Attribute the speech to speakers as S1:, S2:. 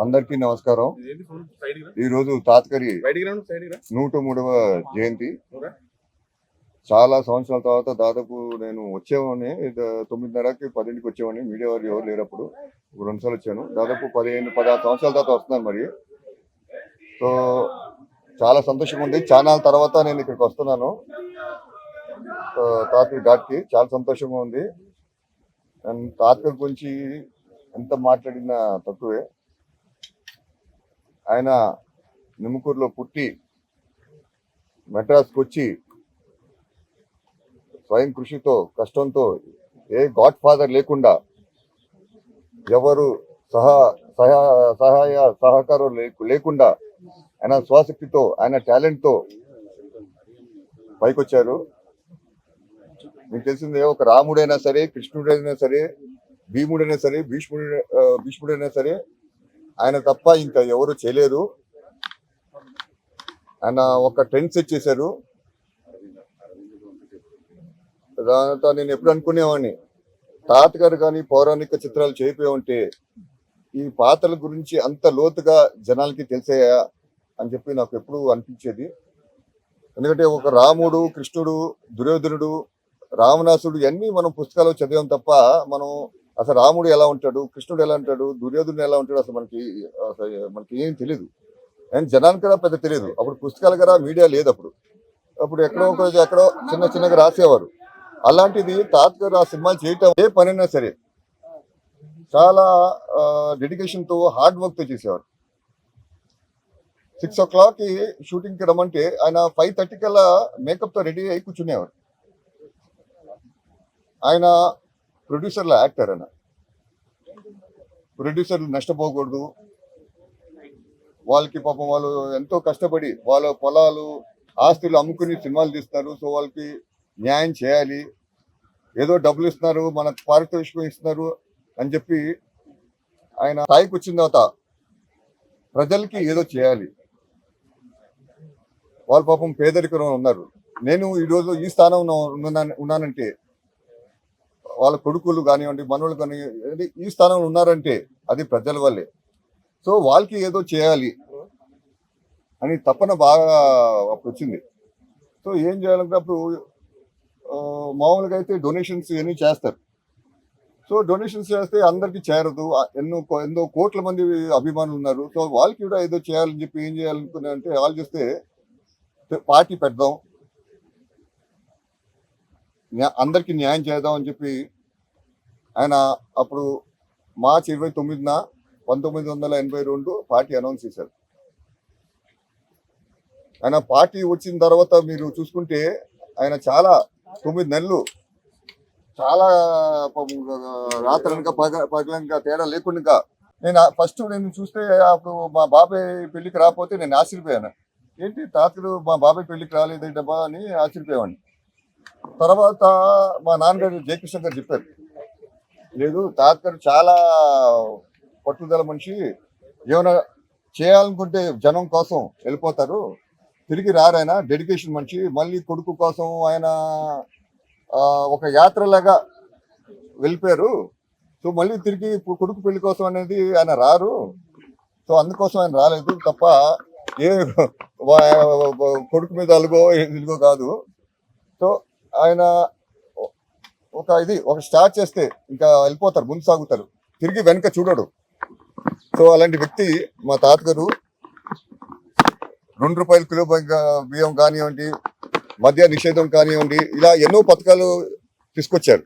S1: అందరికీ నమస్కారం. ఈ రోజు తాత్కరి 103వ జయంతి. చాలా సంవత్సరాల తర్వాత దాదాపు నేను వచ్చేవాడిని 9:30కి 10కి వచ్చేవాడిని. మీడియా వారు ఎవరు లేరప్పుడు 2 సార్లు వచ్చాను. దాదాపు 15-16 సంవత్సరాల తర్వాత వస్తున్నాను. మరి సో చాలా సంతోషంగా ఉంది. చాలా తర్వాత నేను ఇక్కడికి వస్తున్నాను. తాత్కరి ఘాట్కి చాలా సంతోషంగా ఉంది. అండ్ తాత్కరి గురించి ఎంత మాట్లాడినా తక్కువే. ఆయన నిమ్మకూరులో పుట్టి మెడ్రాస్కి వచ్చి స్వయం కృషితో కష్టంతో ఏ గాడ్ ఫాదర్ లేకుండా ఎవరు సహాయ సహకారం లేకుండా ఆయన స్వశక్తితో ఆయన టాలెంట్తో పైకొచ్చారు. మీకు తెలిసిందే, ఒక రాముడైనా సరే, కృష్ణుడైనా సరే, భీముడైనా సరే, భీష్ముడైనా సరే ఆయన తప్ప ఇంకా ఎవరు చేయలేరు. ఆయన ఒక ట్రెండ్ సెట్ చేశారు. దాంతో నేను ఎప్పుడు అనుకునేవాడిని, తాతగారు కానీ పౌరాణిక చిత్రాలు చేయిపోయి ఉంటే ఈ పాత్రల గురించి అంత లోతుగా జనాలకి తెలిసాయా అని చెప్పి నాకు ఎప్పుడు అనిపించేది. ఎందుకంటే ఒక రాముడు, కృష్ణుడు, దుర్యోధనుడు, రావణాసుడు ఇవన్నీ మనం పుస్తకాలు చదివాం తప్ప మనం అసలు రాముడు ఎలా ఉంటాడు, కృష్ణుడు ఎలా ఉంటాడు, దుర్యోధనుడు ఎలా ఉంటాడు అసలు మనకి ఏం తెలియదు. అండ్ జనానికి కూడా పెద్ద తెలియదు. అప్పుడు పుస్తకాలు కదా, మీడియా లేదు. అప్పుడు ఎక్కడో చిన్నగా రాసేవారు. అలాంటిది తాతగారు ఆ సినిమాలు చేయటం, ఏ పనైనా సరే చాలా డెడికేషన్తో, హార్డ్ వర్క్తో చేసేవారు. 6 o'clockకి షూటింగ్కి రమ్మంటే ఆయన 5:30 కల్లా మేకప్తో రెడీ అయి కూర్చునేవారు. ఆయన ప్రొడ్యూసర్ల యాక్టర్. ఆయన ప్రొడ్యూసర్లు నష్టపోకూడదు. వాళ్ళకి పాపం వాళ్ళు ఎంతో కష్టపడి వాళ్ళ పొలాలు, ఆస్తులు అమ్ముకుని సినిమాలు తీస్తున్నారు. సో వాళ్ళకి న్యాయం చేయాలి. ఏదో డబ్బులు ఇస్తున్నారు, మన పారితోషికం ఇస్తున్నారు అని చెప్పి ఆయన స్థాయికి వచ్చిన తర్వాత ప్రజలకి ఏదో చేయాలి. వాళ్ళు పాపం పేదరికంలో ఉన్నారు. నేను ఈరోజు ఈ స్థానంలో ఉన్నానంటే వాళ్ళ కొడుకులు కానివ్వండి, మనోళ్ళు కానివ్వండి ఈ స్థానంలో ఉన్నారంటే అది ప్రజల వల్లే. సో వాళ్ళకి ఏదో చేయాలి అని తపన బాగా అప్పుడు వచ్చింది. సో ఏం చేయాలంటే అప్పుడు మామూలుగా అయితే డొనేషన్స్ ఇవన్నీ చేస్తారు. సో డొనేషన్స్ చేస్తే అందరికీ చేరదు. ఎన్నో కోట్ల మంది అభిమానులు ఉన్నారు. సో వాళ్ళకి కూడా ఏదో చేయాలని చెప్పి ఏం చేయాలనుకున్నా అంటే ఆలోచిస్తే పార్టీ పెడదాం, అందరికీ న్యాయం చేద్దాం అని చెప్పి ఆయన అప్పుడు మార్చి 29న 1982 పార్టీ అనౌన్స్ చేశారు. ఆయన పార్టీ వచ్చిన తర్వాత మీరు చూసుకుంటే ఆయన చాలా 9 నెలలు చాలా రాత్రనక పగలనక తేడా లేకుండా నేను చూస్తే అప్పుడు మా బాబాయ్ పెళ్లికి రాకపోతే నేను ఆశ్చర్యపోయాను. ఏంటి తాతలు మా బాబాయ్ పెళ్లికి రాలేదేంటబ్బా అని ఆశ్చర్యపోయాను. తర్వాత మా నాన్నగారు జయకృష్ణ గారు చెప్పారు, లేదు తాతగారు చాలా పట్టుదల మనిషి, ఏమైనా చేయాలనుకుంటే జనం కోసం వెళ్ళిపోతారు, తిరిగి రారు. ఆయన డెడికేషన్ మనిషి. మళ్ళీ కొడుకు కోసం ఆయన ఒక యాత్రలాగా వెళ్ళిపోయారు. సో మళ్ళీ తిరిగి కొడుకు పెళ్లి కోసం అనేది ఆయన రారు. సో అందుకోసం ఆయన రాలేదు తప్ప ఏ కొడుకు మీద ఇదిగో కాదు. సో ఆయన ఒక స్టార్ట్ చేస్తే ఇంకా వెళ్ళిపోతారు, ముందు సాగుతారు, తిరిగి వెనక చూడడు. సో అలాంటి వ్యక్తి మా తాతగారు. ₹2 కిలో బియ్యం కానివ్వండి, మద్య నిషేధం కానివ్వండి, ఇలా ఎన్నో పథకాలు తీసుకొచ్చారు.